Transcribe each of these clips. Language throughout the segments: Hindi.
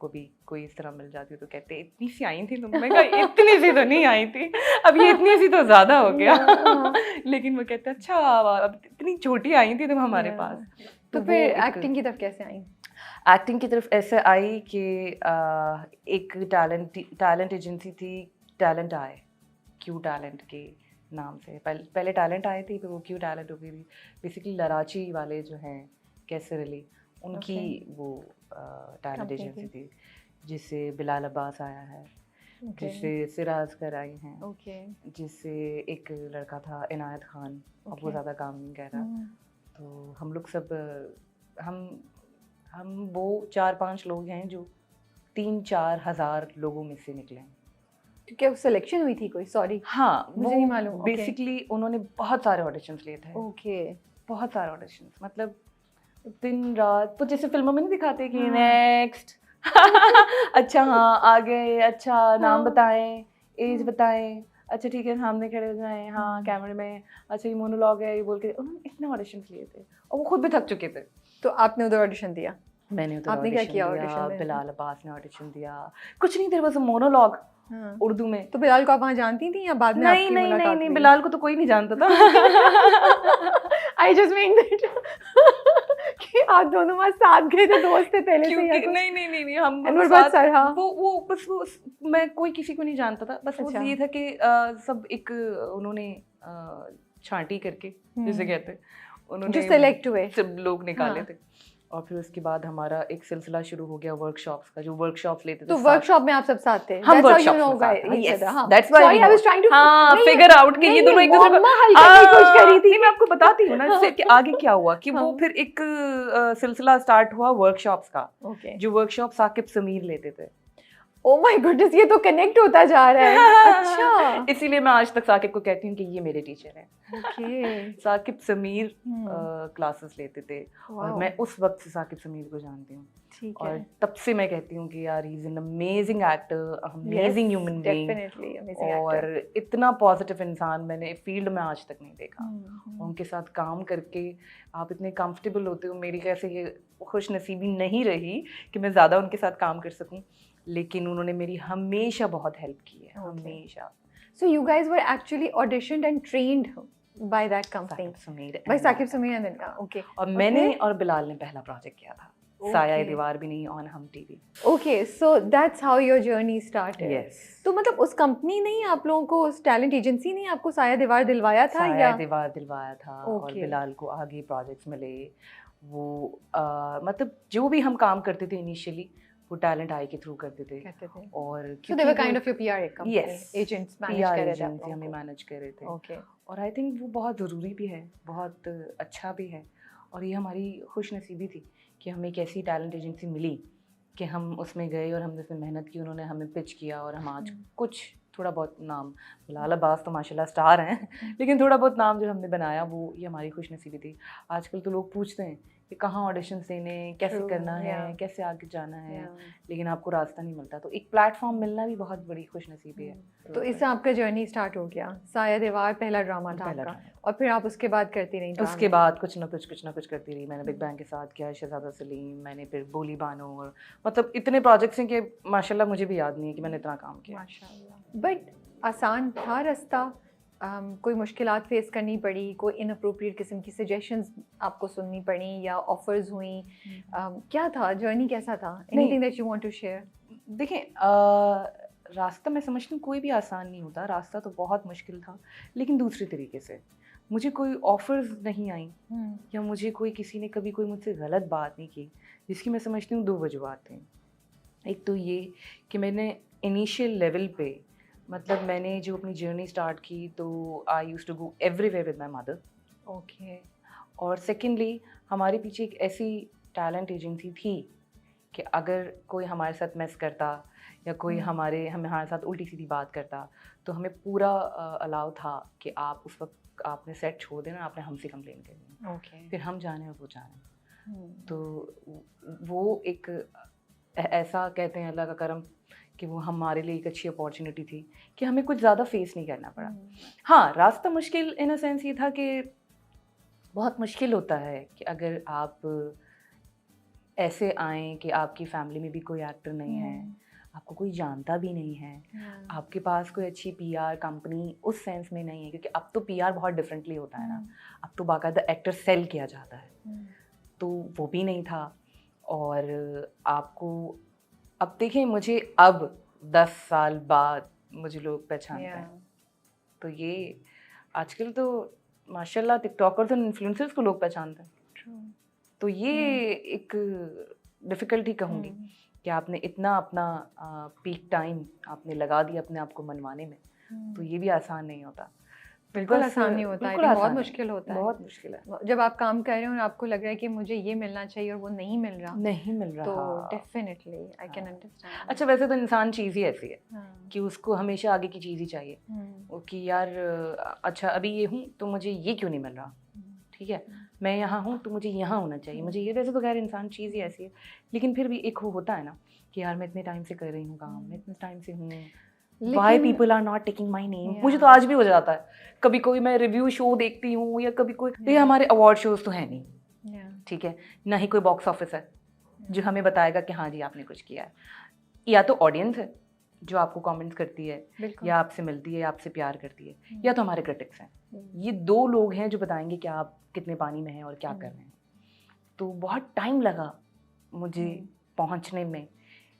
को भी कोई इस तरह मिल जाती तो कहते इतनी सी आई थी तुम। मैं कहा इतनी सी तो नहीं आई थी, अब ये इतनी सी तो ज़्यादा हो गया। लेकिन वो कहते अच्छा अब इतनी छोटी आई थी तुम हमारे पास। तो फिर एक्टिंग की तरफ कैसे आई? एक्टिंग की तरफ ऐसे आई कि एक टैलेंट एजेंसी थी, टैलेंट आए, क्यू टैलेंट के नाम से। पहले टैलेंट आई थी, फिर वो क्यू टैलेंट हो गई थी। बेसिकली लराची वाले जो हैं कैसर अली, उनकी वो टैलेंट एजेंसी थी, जिससे बिलाल अब्बास आया है, जिससे सिराज कर आई हैं, जिससे एक लड़का था इनायत खान, अब वो ज़्यादा काम नहीं कर रहा। तो हम लोग सब हम वो 4-5 लोग हैं जो 3-4 हज़ार लोगों में से निकले हैं। तो क्या सिलेक्शन हुई थी कोई? सॉरी हाँ, मुझे नहीं मालूम। बेसिकली उन्होंने बहुत सारे ऑडिशंस लिए थे। बहुत सारे ऑडिशंस, मतलब दिन रात, तो जैसे फिल्मों में नहीं दिखाते कि नेक्स्ट अच्छा हाँ आ गए, अच्छा नाम बताएं, एज बताएं, अच्छा ठीक है सामने खड़े हो जाएं, हाँ कैमरे में, अच्छा ये मोनोलॉग है, ये बोल के। उन्होंने इतने ऑडिशंस लिए थे और वो खुद भी थक चुके थे। तो आपने उधर ऑडिशन दिया? मैंने उधर आपने क्या किया ऑडिशन में? बिलाल अब्बास ने ऑडिशन दिया। कुछ नहीं, there was a monologue Urdu में। तो बिलाल को आप वहाँ जानती थी या बाद में आपकी मुलाकात हुई? नहीं, बिलाल को तो कोई नहीं जानता था। आई जस्ट मीन दैट कि आप दोनों वहाँ साथ गए थे, दोस्त थे पहले से या कुछ? नहीं, हम साथ सर, हाँ। वो बस वो मैं कोई किसी को नहीं जानता था, बस वो ये था कि सब एक उन्होंने छांटी करके जिसे कहते, उन्होंने जो सेलेक्ट हुए सब लोग निकाले थे। और फिर उसके बाद हमारा एक सिलसिला शुरू हो गया वर्कशॉप्स का, जो वर्कशॉप्स लेते थे। तो वर्कशॉप में आप सब साथ थे? हम वर्कशॉप फिगर आउट के ये दोनों एक दूसरे को। मैं आपको बताती हूँ ना इससे कि आगे क्या हुआ कि वो फिर एक सिलसिला स्टार्ट हुआ वर्कशॉप्स का, जो वर्कशॉप साकिब समीर लेते थे। Oh my goodness, ये तो कनेक्ट होता जा रहा है। अच्छा, इसीलिए मैं आज तक साकिब को कहती हूँ कि ये मेरे टीचर हैं। साकिब समीर क्लासेस लेते थे और मैं उस वक्त से साकिब समीर को जानती हूँ। और तब से मैं कहती हूँ कि यार he is an amazing actor, amazing human being, और इतना पॉजिटिव इंसान मैंने फील्ड में आज तक नहीं देखा। उनके साथ काम करके आप इतने कंफर्टेबल होते हो। मेरी कैसे ये खुश नसीबी नहीं रही कि मैं ज़्यादा उनके साथ काम कर सकूँ, लेकिन उन्होंने मेरी हमेशा बहुत हेल्प की है, हमेशा। So you guys were actually auditioned and trained by that company? By Saqib Sameer and then okay. और मैंने और बिलाल ने पहला प्रोजेक्ट किया था, साया दीवार भी नहीं, ऑन हम TV. Okay, so that's how your journey started. Yes. तो मतलब उस कंपनी ने ही आप लोगों को, उस टैलेंट एजेंसी ने आपको साया दीवार दिलवाया था? साया दीवार दिलवाया था। और बिलाल को आगे प्रोजेक्ट्स मिले। वो मतलब जो भी हम काम करते थे इनिशियली वो टैलेंट आई के थ्रू करते थे। और so they were kind of your PR company? Yes, agents manage कर रहे थे, हमें मैनेज कर रहे थे। Okay. और आई थिंक वो बहुत ज़रूरी भी है, बहुत अच्छा भी है। और ये हमारी खुश नसीबी थी कि हमें एक ऐसी टैलेंट एजेंसी मिली कि हम उसमें गए और हमने उसमें मेहनत की, उन्होंने हमें पिच किया और हम आज कुछ थोड़ा बहुत नाम, बिलाल अब्बास तो माशाल्लाह स्टार हैं, लेकिन थोड़ा बहुत नाम जो हमने बनाया वो ये हमारी खुश नसीबी थी। आजकल तो लोग पूछते हैं कि कहाँ ऑडिशंस देने, कैसे करना है, कैसे आगे जाना है, लेकिन आपको रास्ता नहीं मिलता। तो एक प्लेटफॉर्म मिलना भी बहुत बड़ी खुशनसीबी है। तो इससे आपका जर्नी स्टार्ट हो गया। साया दीवार पहला ड्रामा था आपका, और फिर आप उसके बाद करती रही? उसके बाद कुछ ना कुछ करती रही। मैंने बिग बैंग के साथ किया, शहजादा सलीम, मैंने फिर बोली बानो, और मतलब इतने प्रोजेक्ट्स हैं कि माशाल्लाह मुझे भी याद नहीं है कि मैंने इतना काम किया। माशाल्लाह। बट आसान था रास्ता? कोई मुश्किलात फेस करनी पड़ी? कोई इनअप्रोप्रिएट किस्म की सजेशंस आपको सुननी पड़ी या ऑफर्स हुई? क्या था जर्नी, कैसा था? Anything that you want to share? देखें, रास्ता मैं समझती हूँ कोई भी आसान नहीं होता। रास्ता तो बहुत मुश्किल था, लेकिन दूसरे तरीके से। मुझे कोई ऑफर्स नहीं आई या मुझे कोई किसी ने कभी कोई मुझसे गलत बात नहीं की, जिसकी मैं समझती हूँ 2 वजूहात थी। एक तो ये कि मैंने इनिशियल लेवल पे, मतलब मैंने जो अपनी जर्नी स्टार्ट की तो I used to go everywhere with my mother. Okay. और सेकेंडली हमारे पीछे एक ऐसी टैलेंट एजेंसी थी कि अगर कोई हमारे साथ मैस करता या कोई हमारे साथ उल्टी सीधी बात करता तो हमें पूरा अलाउ था कि आप उस वक्त आपने सेट छोड़ देना, आपने हमसे कंप्लेन करनी। ओके। फिर हम जाने और वो जाने। तो वो एक ऐसा कहते हैं अल्लाह का करम कि वो हमारे लिए एक अच्छी अपॉर्चुनिटी थी कि हमें कुछ ज़्यादा फेस नहीं करना पड़ा। हाँ, रास्ता मुश्किल इन अ सेंस ये था कि बहुत मुश्किल होता है कि अगर आप ऐसे आए कि आपकी फैमिली में भी कोई एक्टर नहीं है, आपको कोई जानता भी नहीं है, आपके पास कोई अच्छी पीआर कंपनी उस सेंस में नहीं है, क्योंकि अब तो पीआर बहुत डिफरेंटली होता है ना, अब तो बाकायदा एक्टर सेल किया जाता है, तो वो भी नहीं था। और आपको अब देखिए, मुझे अब 10 साल बाद मुझे लोग पहचानते हैं, तो ये आजकल तो माशाल्लाह टिकटॉकर्स और इन्फ्लुएंसर्स को लोग पहचानते हैं, तो ये एक डिफ़िकल्टी कहूँगी कि आपने इतना अपना पीक टाइम आपने लगा दिया अपने आप को मनवाने में, तो ये भी आसान नहीं होता। बिल्कुल आसान नहीं होता है, बहुत मुश्किल होता है, बहुत मुश्किल है। जब आप काम कर रहे हो और आपको लग रहा है कि मुझे ये मिलना चाहिए और वो नहीं मिल रहा, तो डेफिनेटली आई कैन अंडरस्टैंड। अच्छा, वैसे तो इंसान चीज़ ही ऐसी है कि उसको हमेशा आगे की चीज़ ही चाहिए, कि यार अच्छा अभी ये हूँ तो मुझे ये क्यों नहीं मिल रहा, ठीक है, मैं यहाँ हूँ तो मुझे यहाँ होना चाहिए, मुझे ये, वैसे तो खैर इंसान चीज़ ही ऐसी है, लेकिन फिर भी एक होता है ना कि यार मैं इतने टाइम से कर रही हूँ काम, मैं इतने टाइम से हूँ, Why people are not taking my name? मुझे तो आज भी हो जाता है, कभी कोई मैं रिव्यू शो देखती हूँ या कभी कोई, ये हमारे अवार्ड शोज तो है नहीं, ठीक है, ना ही कोई बॉक्स ऑफिस है जो हमें बताएगा कि हाँ जी आपने कुछ किया है, या तो ऑडियंस है जो आपको कमेंट्स करती है या आपसे मिलती है या आपसे प्यार करती है, या तो हमारे क्रिटिक्स हैं, ये दो लोग हैं जो बताएंगे कि आप कितने पानी में हैं और क्या कर रहे हैं। तो बहुत टाइम लगा मुझे पहुँचने में,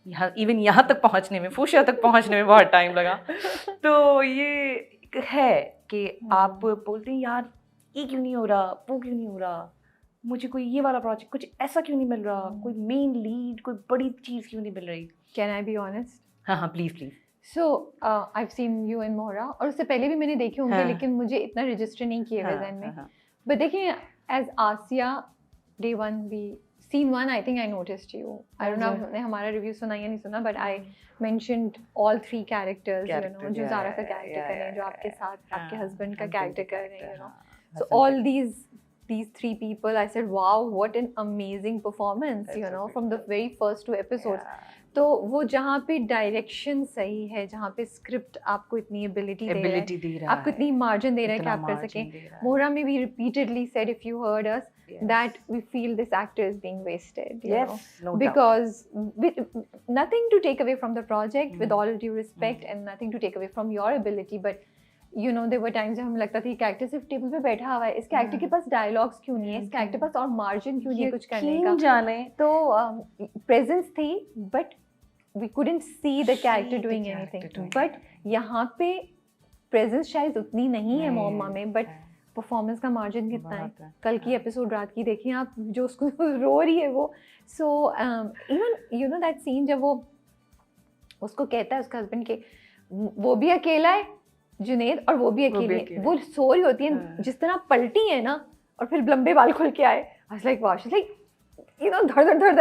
यहाँ तक पहुँचने में, फुशिया तक पहुँचने में बहुत टाइम लगा। तो ये है कि आप बोलते हैं यार ये क्यों नहीं हो रहा, वो क्यों नहीं हो रहा, मुझे कोई ये वाला प्रोजेक्ट कुछ ऐसा क्यों नहीं मिल रहा, कोई मेन लीड कोई बड़ी चीज़ क्यों नहीं मिल रही। Can I be honest? हाँ please please. So I have seen you in Mohra, और उससे पहले भी मैंने देखे होंगे, लेकिन मुझे इतना रजिस्टर नहीं किए हुए ज़हन में। बट देखिए, एज आसिया डे वन भी Scene 1, I think I noticed you. I don't know आपने हमारा रिव्यू सुना या नहीं सुना, but I mentioned all 3 characters, you know, जो ज़ारा का कैरेक्टर कर रहे हैं, जो आपके साथ आपके हस्बैंड का कैरेक्टर कर रहे हैं, you know. So all these 3 people, I said, wow, what an amazing performance, you know, from the very first 2 episodes. तो वो जहाँ पे डायरेक्शन सही है, जहाँ पे स्क्रिप्ट आपको इतनी एबिलिटी दे रहा है, आपको इतनी मार्जिन दे रहा है कि आप कर सकें। मोहरा में भी repeatedly said, if you heard us, that we feel this actor is being wasted, you know, no because nothing to take away from the project, with all due respect, and nothing to take away from your ability, but you know, there were times जब हमें लगता था कि एक्टर सिर्फ टेबल पे बैठा हुआ है, इसके एक्टर के पास डायलॉग्स क्यों नहीं है, इसके एक्टर के पास और मार्जिन क्यों नहीं है कुछ करने का, जाने तो प्रेजेंस थी, but we couldn't see the character doing anything. But यहाँ पे प्रेजेंस शायद उतनी नहीं है मोहम्मा में, बट परफॉर्मेंस का मार्जिन कितना है। कल की एपिसोड रात की देखिए आप, जो उसको रो रही है वो, so even you know that scene जब वो उसको कहता है उसका हस्बैंड के वो भी अकेला है जुनैद, और वो भी अकेली है, वो सो रही होती है, जिस तरह पलटी है ना और फिर लंबे बाल खुल के आए, I was like wow, she is like you know, धड़ इट वाज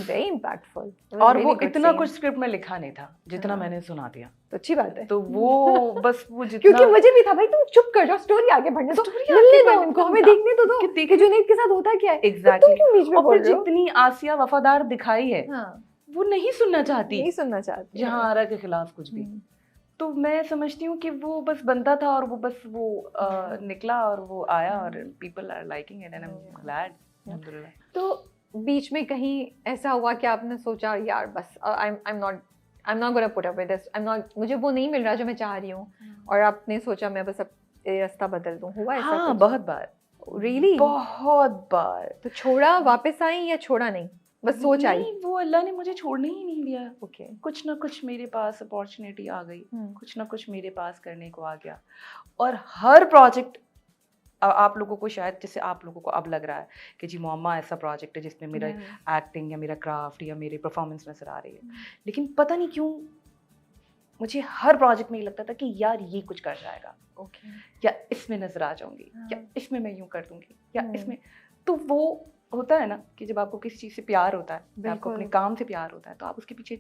वेरी इम्पैक्टफुल। और वो इतना कुछ स्क्रिप्ट में लिखा नहीं था जितना मैंने सुना दिया, तो अच्छी बात है। तो वो बस वो जितना, क्योंकि मुझे भी था भाई तुम चुप कर जाओ, स्टोरी आगे बढ़ने दो, मिलने दो उनको, हमें देखने तो दो कि जुनैद के साथ होता क्या है। एग्जैक्टली, तुम बीच में बोल रहे हो। जितनी आसिया वफादार दिखाई है वो नहीं सुनना चाहती जहाँ आरा के खिलाफ कुछ भी। तो मैं समझती हूँ कि वो बस बनता था और वो बस वो निकला और वो आया और people are liking it and I am glad, अल्हम्दुलिल्लाह। तो बीच में कहीं ऐसा हुआ कि आपने सोचा यार बस I'm not gonna put up with this, मुझे वो नहीं मिल रहा जो मैं चाह रही हूँ, और आपने सोचा मैं बस अब रास्ता बदल दूँ? हुआ ऐसा? हाँ, बहुत बार, really? बहुत बार। तो छोड़ा, वापस आई या छोड़ा नहीं, बस सोच आई? वो अल्लाह ने मुझे छोड़ने ही नहीं दिया। ओके, कुछ ना कुछ मेरे पास अपॉर्चुनिटी आ गई, कुछ ना कुछ मेरे पास करने को आ गया, और हर प्रोजेक्ट आप लोगों को शायद, जैसे आप लोगों को अब लग रहा है कि जी मोहम्मा ऐसा प्रोजेक्ट है जिसमें मेरा एक्टिंग या मेरा क्राफ्ट या मेरी परफॉर्मेंस नजर आ रही है, लेकिन पता नहीं क्यों मुझे हर प्रोजेक्ट में ये लगता था कि यार ये कुछ कर जाएगा, या इसमें नजर आ जाऊंगी, या इसमें मैं यूं कर दूंगी, या इसमें। तो वो होता है ना कि जब आपको किसी चीज़ से प्यार होता है, आपको अपने काम से प्यार होता है, तो आप उसके पीछे